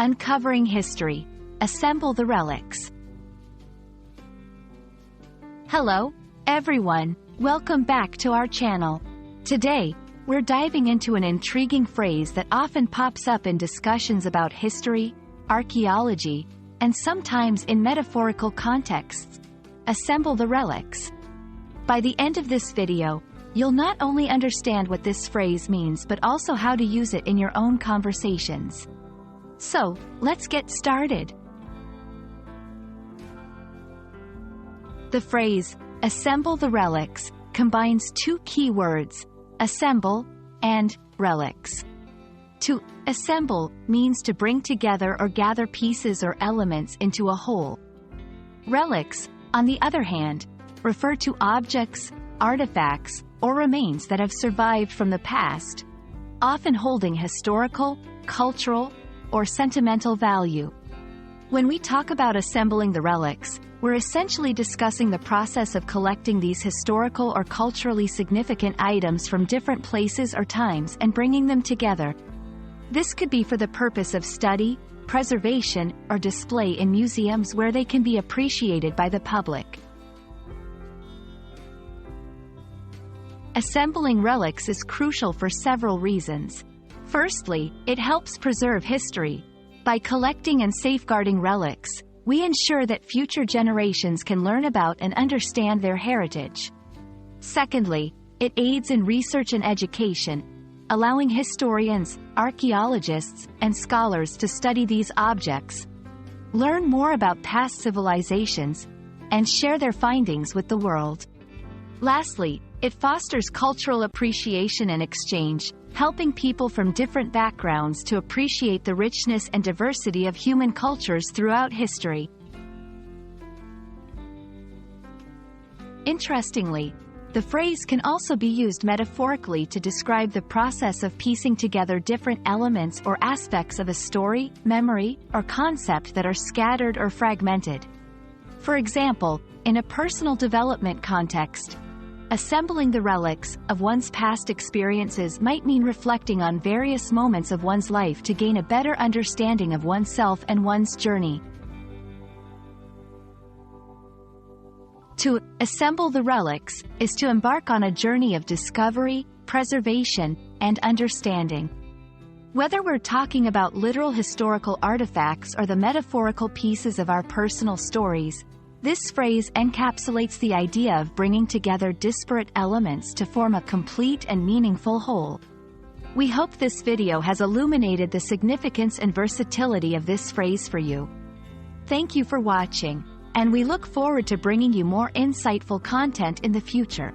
Uncovering History. Assemble the Relics. Hello, everyone. Welcome back to our channel. Today, we're diving into an intriguing phrase that often pops up in discussions about history, archaeology, and sometimes in metaphorical contexts. Assemble the relics. By the end of this video, you'll not only understand what this phrase means but also how to use it in your own conversations. So, let's get started. The phrase, assemble the relics, combines two key words, assemble and relics. To assemble means to bring together or gather pieces or elements into a whole. Relics, on the other hand, refer to objects, artifacts, or remains that have survived from the past, often holding historical, cultural, or sentimental value. When we talk about assembling the relics, we're essentially discussing the process of collecting these historical or culturally significant items from different places or times and bringing them together. This could be for the purpose of study, preservation, or display in museums where they can be appreciated by the public. Assembling relics is crucial for several reasons. Firstly, it helps preserve history. By collecting and safeguarding relics, we ensure that future generations can learn about and understand their heritage. Secondly, it aids in research and education, allowing historians, archaeologists, and scholars to study these objects, learn more about past civilizations, and share their findings with the world. Lastly, it fosters cultural appreciation and exchange, helping people from different backgrounds to appreciate the richness and diversity of human cultures throughout history. Interestingly, the phrase can also be used metaphorically to describe the process of piecing together different elements or aspects of a story, memory, or concept that are scattered or fragmented. For example, in a personal development context, assembling the relics of one's past experiences might mean reflecting on various moments of one's life to gain a better understanding of oneself and one's journey. To assemble the relics is to embark on a journey of discovery, preservation, and understanding. Whether we're talking about literal historical artifacts or the metaphorical pieces of our personal stories, this phrase encapsulates the idea of bringing together disparate elements to form a complete and meaningful whole. We hope this video has illuminated the significance and versatility of this phrase for you. Thank you for watching, and we look forward to bringing you more insightful content in the future.